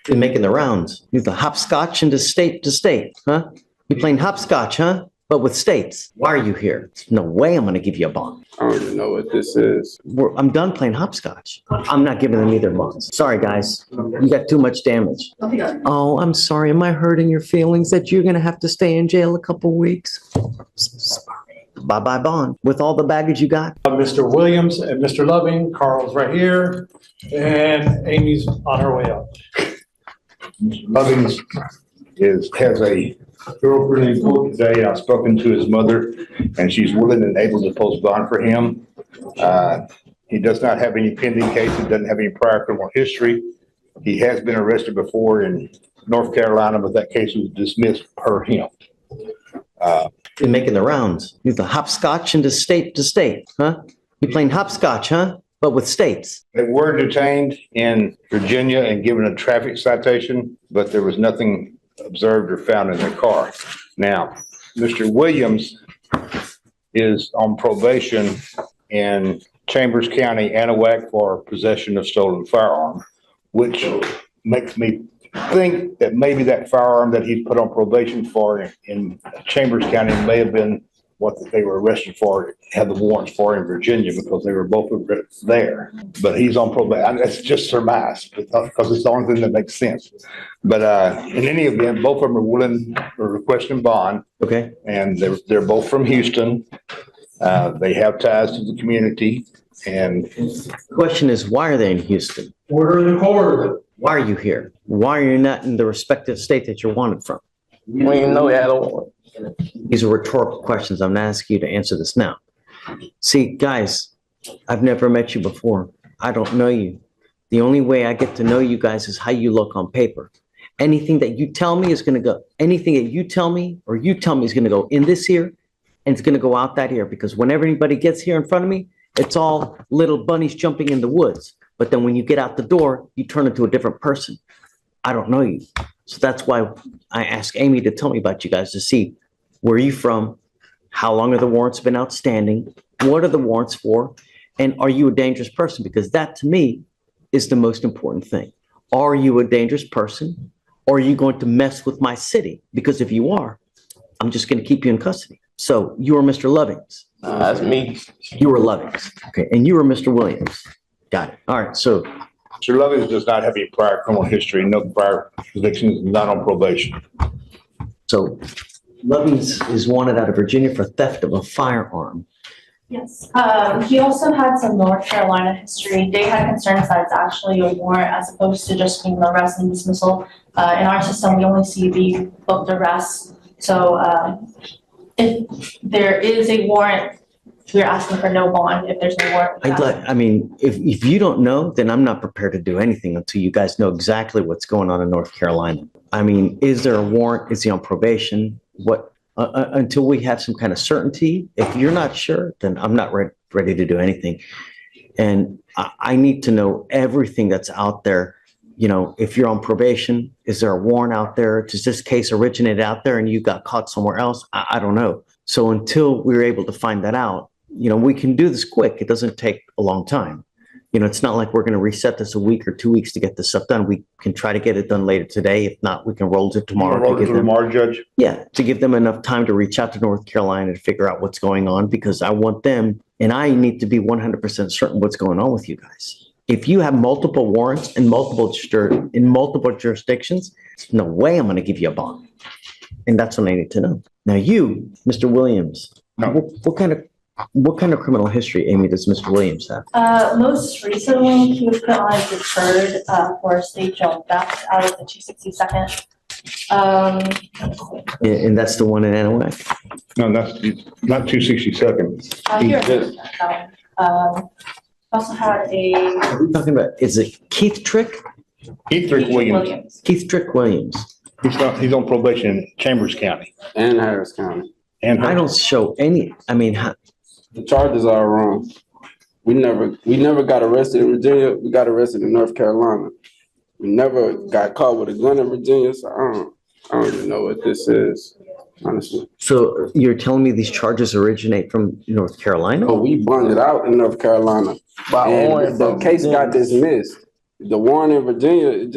Been making the rounds. You're the hopscotch into state to state, huh? You playing hopscotch, huh? But with states. Why are you here? No way I'm going to give you a bond. I don't even know what this is. I'm done playing hopscotch. I'm not giving them either bonds. Sorry, guys. You got too much damage. Oh, I'm sorry. Am I hurting your feelings that you're going to have to stay in jail a couple weeks? Sorry. Bye-bye bond. With all the baggage you got? Mr. Williams and Mr. Loving, Carl's right here, and Amy's on her way up. Lovings has a girlfriend in court today. I've spoken to his mother, and she's willing and able to post bond for him. He does not have any pending cases, doesn't have any prior criminal history. He has been arrested before in North Carolina, but that case was dismissed per him. Been making the rounds. You're the hopscotch into state, huh? You playing hopscotch, huh? But with states. They were detained in Virginia and given a traffic citation, but there was nothing observed or found in their car. Now, Mr. Williams is on probation in Chambers County, Anahuac, for possession of stolen firearm, which makes me think that maybe that firearm that he's put on probation for in Chambers County may have been what they were arrested for, had the warrants for in Virginia, because they were both there. But he's on probation. That's just surmise, because it's the only thing that makes sense. But in any event, both of them are willing or requesting bond. Okay. And they're both from Houston. They have ties to the community. And the question is, why are they in Houston? Order in the court. Why are you here? Why are you not in the respective state that you're wanted from? We didn't even know we had a warrant. These are rhetorical questions. I'm not asking you to answer this now. See, guys, I've never met you before. I don't know you. The only way I get to know you guys is how you look on paper. Anything that you tell me is going to go, anything that you tell me or you tell me is going to go in this ear, and it's going to go out that ear, because whenever anybody gets here in front of me, it's all little bunnies jumping in the woods. But then when you get out the door, you turn into a different person. I don't know you. So that's why I asked Amy to tell me about you guys, to see where are you from, how long have the warrants been outstanding, what are the warrants for, and are you a dangerous person? Because that, to me, is the most important thing. Are you a dangerous person, or are you going to mess with my city? Because if you are, I'm just going to keep you in custody. So you are Mr. Lovings. That's me. You were Lovings. Okay. And you were Mr. Williams. Got it. All right. So Mr. Lovings does not have any prior criminal history, no prior convictions, not on probation. So Lovings is wanted out of Virginia for theft of a firearm. Yes. He also had some North Carolina history. They had concerns that it's actually a warrant as opposed to just being the arrest and dismissal. In our system, we only see the booked arrest. So if there is a warrant, we're asking for no bond. If there's no warrant, I mean, if you don't know, then I'm not prepared to do anything until you guys know exactly what's going on in North Carolina. I mean, is there a warrant? Is he on probation? What? Until we have some kind of certainty. If you're not sure, then I'm not ready to do anything. And I need to know everything that's out there. You know, if you're on probation, is there a warrant out there? Does this case originate out there and you got caught somewhere else? I don't know. So until we're able to find that out, you know, we can do this quick. It doesn't take a long time. You know, it's not like we're going to reset this a week or 2 weeks to get this stuff done. We can try to get it done later today. If not, we can roll it tomorrow. Roll it to tomorrow, Judge? Yeah, to give them enough time to reach out to North Carolina to figure out what's going on, because I want them, and I need to be 100% certain what's going on with you guys. If you have multiple warrants in multiple jurisdictions, there's no way I'm going to give you a bond. And that's what I need to know. Now you, Mr. Williams, No. what kind of criminal history, Amy, does Mr. Williams have? most recently, he was put on as deterred for state jail theft out of the 262nd. And that's the one in Anahuac? No, that's not 262nd. Here, also had a What are we talking about? Is it Keith Trick? Keith Williams. Keith Trick Williams. He's on probation in Chambers County. And Harris County. And I don't show any, I mean, The charges are wrong. We never got arrested in Virginia. We got arrested in North Carolina. We never got caught with a gun in Virginia, so I don't even know what this is, honestly. so you're telling me these charges originate from North Carolina? Oh, we bonded out in North Carolina. And the case got dismissed. The one in Virginia,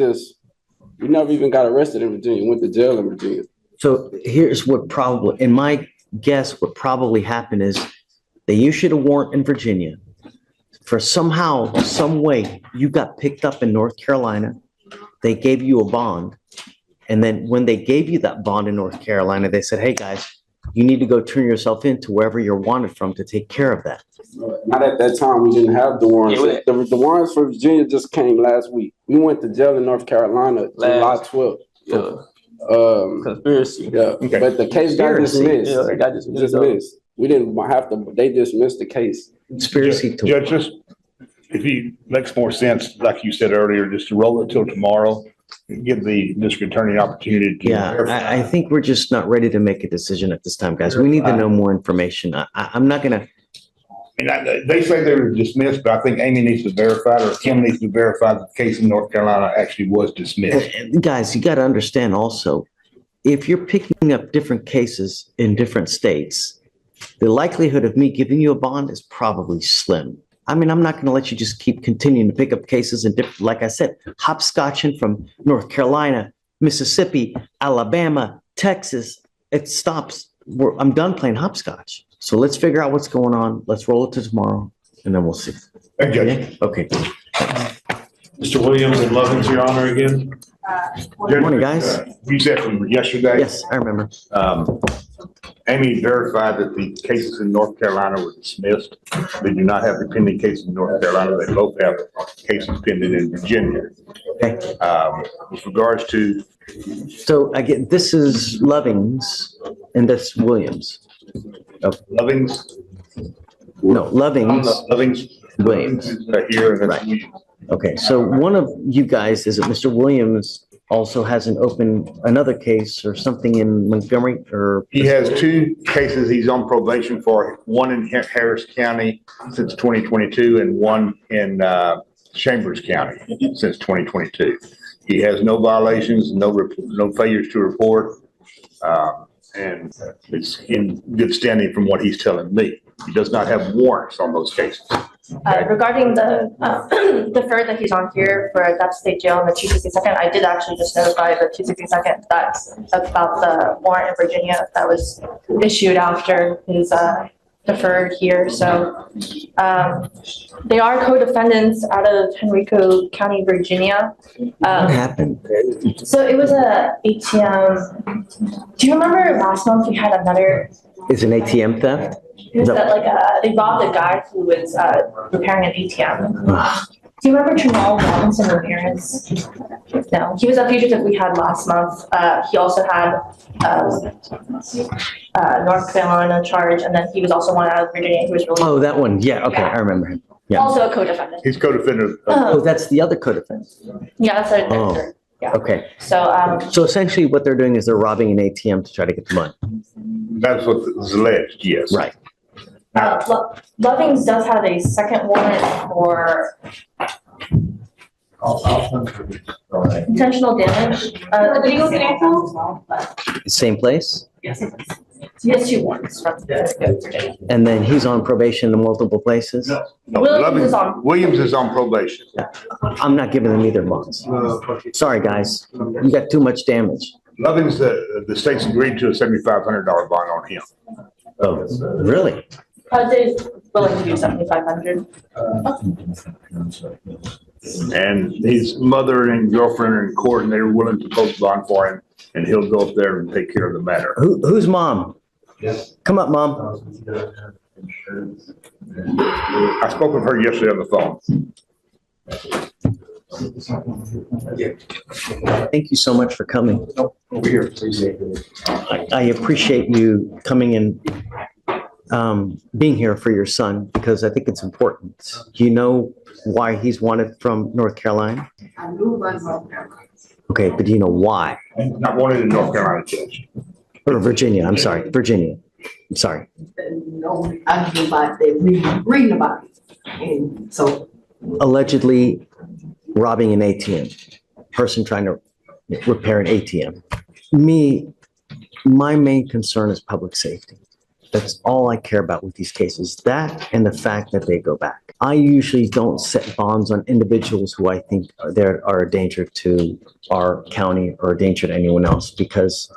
we never even got arrested in Virginia, went to jail in Virginia. So here's what probably, in my guess, what probably happened is they issued a warrant in Virginia. For somehow, some way, you got picked up in North Carolina. They gave you a bond. And then when they gave you that bond in North Carolina, they said, hey, guys, you need to go turn yourself in to wherever you're wanted from to take care of that. Not at that time, we didn't have the warrants. The warrants for Virginia just came last week. We went to jail in North Carolina July 12th. Conspiracy. Yeah, Okay. but the case got dismissed. Yeah, it got dismissed. Dismissed. We didn't have to, they dismissed the case. Conspiracy to. Judge, just, if it makes more sense, like you said earlier, just to roll it till tomorrow, and give the district attorney an opportunity to. Yeah, I think we're just not ready to make a decision at this time, guys. We need to know more information. I'm not gonna, They say they were dismissed, but I think Amy needs to verify it, or Kim needs to verify that the case in North Carolina actually was dismissed. guys, you gotta understand also, if you're picking up different cases in different states, the likelihood of me giving you a bond is probably slim. I mean, I'm not gonna let you just keep continuing to pick up cases in different, like I said, hopscotching from North Carolina, Mississippi, Alabama, Texas. It stops. I'm done playing hopscotch. So let's figure out what's going on. Let's roll it to tomorrow and then we'll see. Thank you. Okay. Mr. Williams and Lovins, your honor again. Good morning, guys. You said from yesterday. Yes, I remember. Amy verified that the cases in North Carolina were dismissed. They do not have the pending cases in North Carolina. They both have cases pending in Virginia. Okay. With regards to, So again, this is Lovings and that's Williams. Lovings. No, Lovings, Lovings. Williams. is here, and that's Right. Williams. Okay, so one of you guys, is it Mr. Williams, also has another case or something in Montgomery or? He has two cases he's on probation for, one in Harris County since 2022 and one in Chambers County since 2022. He has no violations, no failures to report, and it's in good standing from what he's telling me. He does not have warrants on those cases. Regarding the defer that he's on here for that state jail in the 262nd, I did actually just notify the 262nd that's about the warrant in Virginia that was issued after his deferred here. So they are co-defendants out of Henrico County, Virginia. What happened? So it was a ATM. Do you remember last month we had another? Is an ATM theft? It was that they robbed a guy who was repairing an ATM. Ugh. Do you remember Jamal Robinson Ramirez? No, he was a fugitive we had last month. He also had North Carolina charge, and then he was also one out of Virginia. He was really Oh, that one. Yeah, okay, I remember him. Yeah. also a co-defendant. He's co-defendant. Oh, that's the other co-defendant. Yeah, that's a Oh. third. Yeah. Okay, So so essentially what they're doing is they're robbing an ATM to try to get the money. That's what is alleged, yes. Right. Lovings does have a second warrant for intentional damage. Did you look at April? Same place? Yes. He has two warrants from Virginia. And then he's on probation in multiple places? No, Williams is on- Williams is on probation. I'm not giving them either bonds. Sorry, guys. You got too much damage. Loving's, the state's agreed to a $7,500 bond on him. Oh, really? Dave's willing to do 7,500. And his mother and girlfriend are in court and they were willing to post bond for him, and he'll go up there and take care of the matter. Who's mom? Come up, mom. I spoke with her yesterday on the phone. Thank you so much for coming. Over here. I appreciate you coming and being here for your son because I think it's important. Do you know why he's wanted from North Carolina? I knew about North Carolina. Okay, but do you know why? Not wanted in North Carolina, Judge. Or Virginia, I'm sorry, Virginia. I'm sorry. No, I knew about that, reading about it. And so, Allegedly robbing an ATM, person trying to repair an ATM. My main concern is public safety. That's all I care about with these cases, that and the fact that they go back. I usually don't set bonds on individuals who I think are a danger to our county or a danger to anyone else, because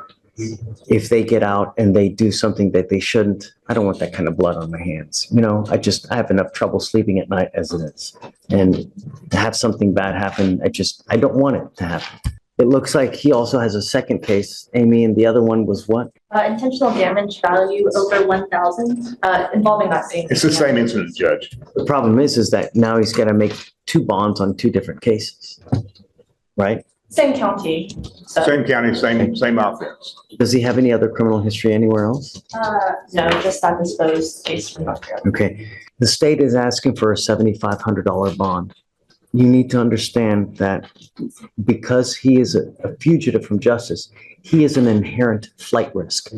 if they get out and they do something that they shouldn't, I don't want that kind of blood on my hands. You know, I have enough trouble sleeping at night as it is. And to have something bad happen, I don't want it to happen. It looks like he also has a second case, Amy, and the other one was what? Intentional damage value over 1,000, involving that same. It's the same incident, Judge. The problem is that now he's got to make two bonds on two different cases, right? Same county, so. Same county, same offense. Does he have any other criminal history anywhere else? No, just that disposed case from North Carolina. Okay. The state is asking for a $7,500 bond. You need to understand that because he is a fugitive from justice, he is an inherent flight risk.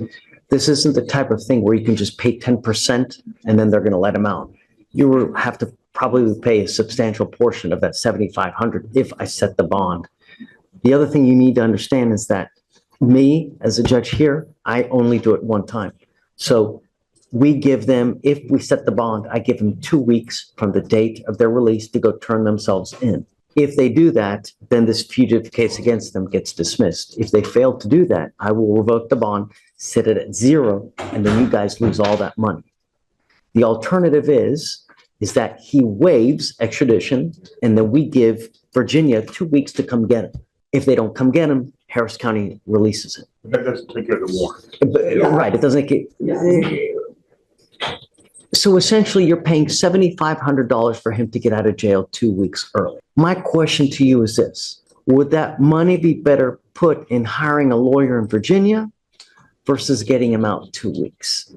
This isn't the type of thing where you can just pay 10% and then they're going to let him out. You will have to probably pay a substantial portion of that $7,500 if I set the bond. The other thing you need to understand is that me, as a judge here, I only do it one time. So we give them, if we set the bond, I give them 2 weeks from the date of their release to go turn themselves in. If they do that, then this fugitive case against them gets dismissed. If they fail to do that, I will revoke the bond, set it at 0, and then you guys lose all that money. The alternative is that he waives extradition, and then we give Virginia 2 weeks to come get him. If they don't come get him, Harris County releases it. That doesn't take care of the warrant. Right, it doesn't get. So essentially, you're paying $7,500 for him to get out of jail 2 weeks early. My question to you is this: would that money be better put in hiring a lawyer in Virginia versus getting him out 2 weeks?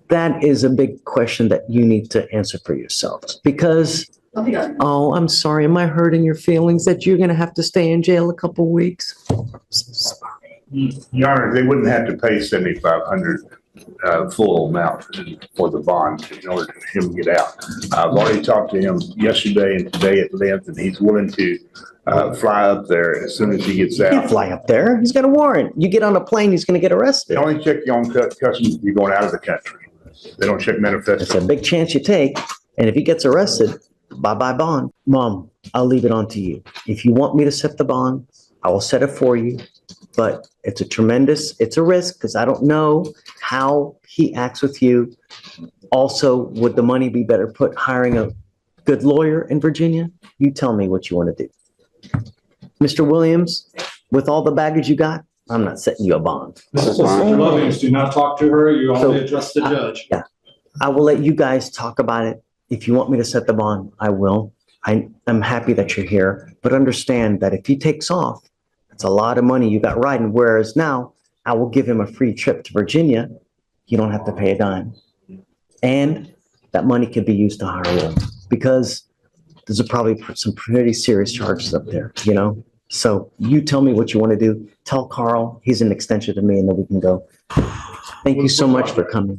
That is a big question that you need to answer for yourselves. Because, oh, I'm sorry, am I hurting your feelings that you're going to have to stay in jail a couple weeks? I'm so sorry. Your Honor, they wouldn't have to pay $7,500 full amount for the bond in order for him to get out. I've already talked to him yesterday and today at length, and he's willing to fly up there as soon as he gets He can't out. fly up there. He's got a warrant. You get on a plane, he's going to get They arrested. only check you on customs if you're going out of the country. They don't check It's manifesto. a big chance you take. And if he gets arrested, bye-bye bond. Mom, I'll leave it on to you. If you want me to set the bond, I will set it for you. But it's a risk because I don't know how he acts with you. Also, would the money be better put hiring a good lawyer in Virginia? You tell me what you want to do. Mr. Williams, with all the baggage you got, I'm not setting you a bond. Mr. Lovings, do not talk to her. You only address the judge. I will let you guys talk about it. If you want me to set the bond, I will. I'm happy that you're here, but understand that if he takes off, it's a lot of money you got riding. Whereas now, I will give him a free trip to Virginia. You don't have to pay a dime. And that money could be used to hire a lawyer because there's probably some pretty serious charges up there, you know? So you tell me what you want to do. Tell Carl he's an extension to me and then we can go. Thank you so much for coming.